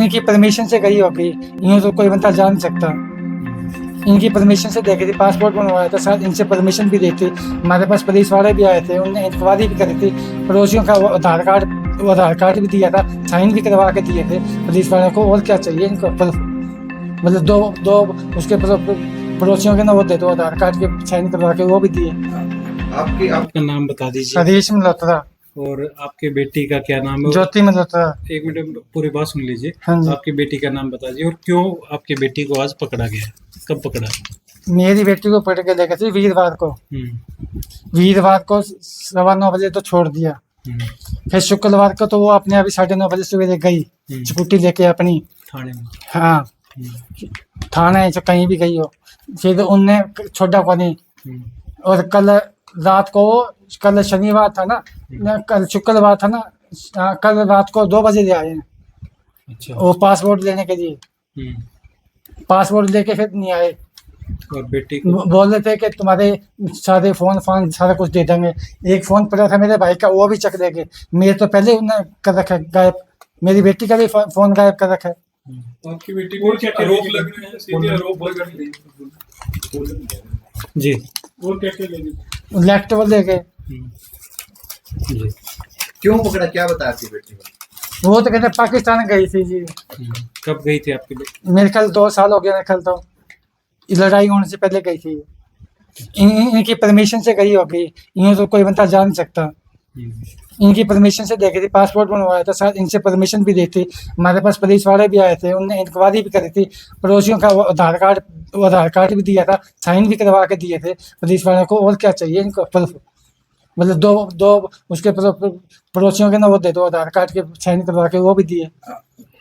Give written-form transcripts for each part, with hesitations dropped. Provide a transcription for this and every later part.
इनकी परमिशन से गई होगी, यूँ तो कोई बंदा जा नहीं सकता। इनकी परमिशन से देखी थी, पासपोर्ट बनवाया था, साथ इनसे परमिशन भी दी थी। हमारे पास पुलिस वाले भी आए थे, उनने इंक्वायरी भी करी थी। पड़ोसियों का वो आधार कार्ड भी दिया था, साइन भी करवा के दिए थे पुलिस वालों को। और क्या चाहिए इनको? मतलब दो दो उसके पड़ोसियों के ना वो दे दो, आधार कार्ड के साइन करवा के वो भी दिए। आपका नाम बता दीजिए हरीश मल्होत्रा। और आपके बेटी का क्या नाम है? ज्योति मल्होत्रा। एक मिनट पूरी बात सुन लीजिए। हाँ जी। आपकी बेटी का नाम बता दीजिए और क्यों आपकी बेटी को आज पकड़ा गया, कब पकड़ा? मेरी बेटी को पकड़ के लेकर थी वीरवार को। वीरवार को 9:15 बजे तो छोड़ दिया। फिर शुक्रवार को तो वो अपने अभी 9:30 बजे सवेरे गई स्कूटी लेके अपनी थाने में। हाँ, थाने जो कहीं भी गई हो। फिर उनने छोड़ा को नहीं। और कल रात को, कल शनिवार था ना, कल शुक्रवार था ना, कल रात को 2 बजे ले आए हैं। अच्छा। वो पासपोर्ट लेने के लिए। पासपोर्ट लेके फिर नहीं आए। और बेटी को बोल रहे थे कि तुम्हारे सारे फोन सारा कुछ दे देंगे। एक फोन पड़ा था मेरे भाई का, वो भी चक देंगे। मेरे तो पहले उन्होंने कर रखा है गायब, मेरी बेटी का भी फोन गायब कर रखा है। आपकी बेटी को क्या आरोप लग रहे हैं? सीधे आरोप लग रहे हैं जी। और क्या क्या लगे? लैपटॉप ले गए। जी। क्यों पकड़ा, क्या बताया आपकी बेटी को? वो तो कहते पाकिस्तान गई थी जी। कब गई थी आपकी बेटी? मेरे ख्याल 2 साल हो गया, मेरे ख्याल तो लड़ाई होने से पहले गई थी। इनकी परमिशन से गई होगी, यूँ तो कोई बंदा जा नहीं सकता। इनकी परमिशन से देखी थी, पासपोर्ट बनवाया था, साथ इनसे परमिशन भी दी थी। हमारे पास पुलिस वाले भी आए थे, उनने इंक्वायरी भी करी थी। पड़ोसियों का वो आधार कार्ड भी दिया था, साइन भी करवा के दिए थे पुलिस वालों को। और क्या चाहिए इनको? मतलब दो उसके पड़ोसियों के ना वो दे दो, आधार कार्ड के साइन करवा के वो भी दिए।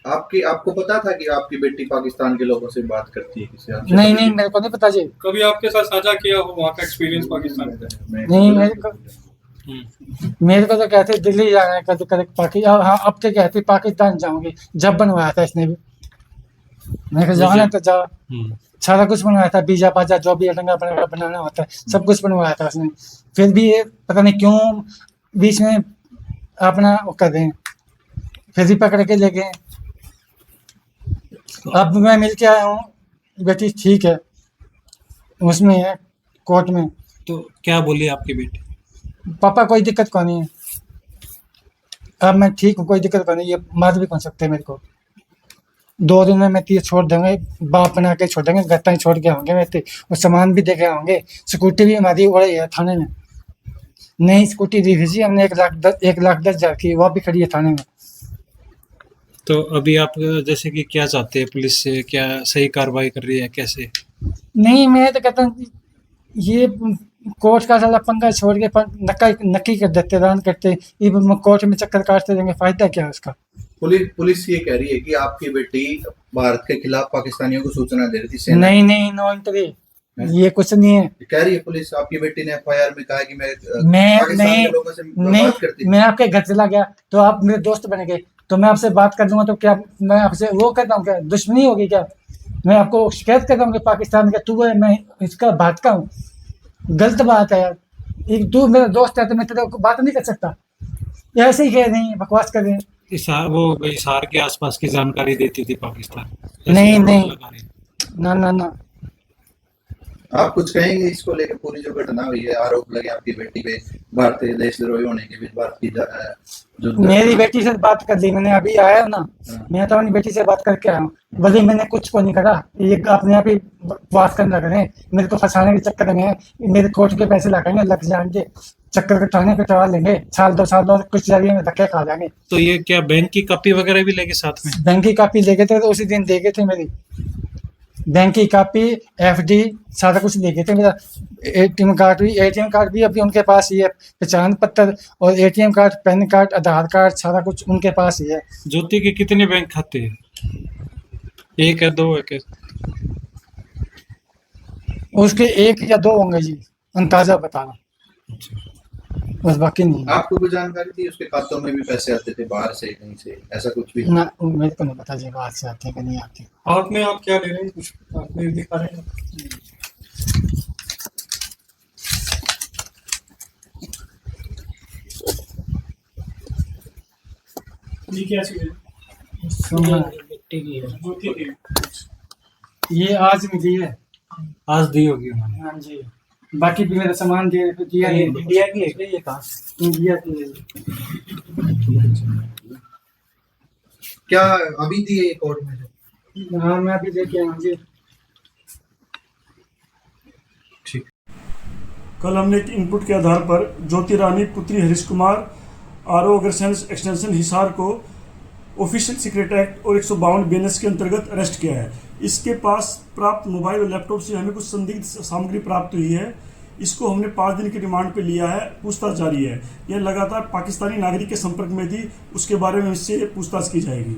आपको पता था कि आपकी बेटी पाकिस्तान के लोगों से बात करती है किसी आपसे? नहीं, मेरे को नहीं पता जी। कभी आपके साथ साझा किया हो वहाँ का एक्सपीरियंस पाकिस्तान का? नहीं, मेरे को तो कहते दिल्ली जाना है, कभी कभी पाकिस्तान। हाँ, अब तो कहते पाकिस्तान जाऊंगी। जब बनवाया था इसने भी, मैंने कहा जाना तो जा। सारा कुछ बनवाया था, वीजा पाजा जो भी अटंगा बनाना होता है, सब कुछ बनवाया था उसने। फिर भी ये पता नहीं क्यों बीच में अपना वो कर रहे हैं, फिर भी पकड़ के ले गए। अब मैं मिल के आया हूँ, बेटी ठीक है, उसमें है कोर्ट में। तो क्या बोली आपकी बेटी? पापा कोई दिक्कत को नहीं है, अब मैं ठीक हूँ, कोई दिक्कत को नहीं। ये मार भी कौन सकते हैं मेरे को। 2 दिन में मैं तीर छोड़ देंगे, बाप बना के छोड़ेंगे, गत्ता ही छोड़ के होंगे मेरे। और सामान भी देखे होंगे। स्कूटी भी हमारी उड़ी है थाने में। नई स्कूटी दी थी जी हमने, 1,10,000 की, वो भी खड़ी है थाने में। तो अभी आप जैसे कि क्या चाहते हैं पुलिस से? क्या सही कार्रवाई कर रही है, कैसे? नहीं, मैं तो कहता हूँ ये कोर्ट का साला पंगा छोड़ के नक्की कर देते, रान करते। ये कोर्ट में चक्कर काटते रहेंगे, फायदा क्या है उसका? पुलिस ये कह रही है कि आपकी बेटी भारत के खिलाफ पाकिस्तानियों को सूचना दे रही थी। नहीं, नो एंट्री, ये कुछ नहीं है। कह रही है पुलिस, आपकी बेटी ने एफआईआर में कहा कि मैं नहीं, के लोगों से बात करती थी। मैं आपके घर चला गया तो आप मेरे दोस्त बन गए, तो मैं आपसे बात कर दूंगा तो क्या मैं आपसे वो करता हूँ? क्या दुश्मनी होगी क्या? मैं आपको शिकायत करता हूँ कि पाकिस्तान का तू है, मैं इसका भारत का हूँ। गलत बात है यार। एक तू मेरा दोस्त है तो मैं तेरे को बात नहीं कर सकता। ऐसे ही कह रही है, बकवास कर रहे हैं। वो हिसार के आसपास की जानकारी देती थी पाकिस्तान? नहीं, ना। आप कुछ कहेंगे इसको लेकर? पूरी जो घटना हुई है, आरोप लगे आपकी बेटी पे भारतीय देशद्रोही होने की भी बात की जा रहा है। मेरी बेटी से बात कर ली मैंने, अभी आया ना, मैं तो अपनी बेटी से बात करके आया हूँ। भले मैंने कुछ को नहीं करा, ये अपने आप ही बकवास करने लग रहे हैं। मेरे को फंसाने के चक्कर में मेरे कोर्ट के पैसे लगाएंगे, लग जाएंगे, चक्कर कटाने कटवा लेंगे, 1-2 साल और कुछ जरिए में धक्के खा जाएंगे। तो ये क्या बैंक की कॉपी वगैरह भी लेके साथ में? बैंक की कॉपी ले गए थे, तो उसी दिन दे गए थे मेरी बैंक की कॉपी, एफडी, सारा कुछ ले गए थे। मेरा एटीएम कार्ड भी अभी उनके पास ही है, पहचान पत्र और एटीएम कार्ड, पैन कार्ड, आधार कार्ड, सारा कुछ उनके पास ही है। ज्योति के कितने बैंक खाते हैं? 1 है, 2 है, कैसे? उसके 1 या 2 होंगे जी, अंदाजा बता रहा हूँ, बस बाकी नहीं। आपको कोई जानकारी थी उसके खातों में भी पैसे आते थे बाहर से, कहीं से, ऐसा कुछ भी? ना, मेरे को नहीं पता जी बाहर से आते हैं कि नहीं आते। हाथ में आप क्या ले रहे हैं? कुछ हाथ में दिखा रहे हैं? ये क्या चीज़ है? सोना ये आज मिली है। आज दी होगी उन्होंने। हाँ जी, बाकी भी मेरा सामान दिया नहीं। इंडिया की है क्या ये कहाँ से? इंडिया की है। क्या अभी दिए ये कोर्ट में से? हाँ मैं अभी लेके आया जी। कल हमने एक इनपुट के आधार पर ज्योति रानी पुत्री हरीश कुमार आरओ अग्रसेन एक्सटेंशन हिसार को ऑफिशियल सीक्रेट एक्ट और 152 बीएनएस के अंतर्गत अरेस्ट किया है। इसके पास प्राप्त मोबाइल और लैपटॉप से हमें कुछ संदिग्ध सामग्री प्राप्त हुई है। इसको हमने 5 दिन की रिमांड पे लिया है, पूछताछ जारी है। यह लगातार पाकिस्तानी नागरिक के संपर्क में थी, उसके बारे में इससे पूछताछ की जाएगी।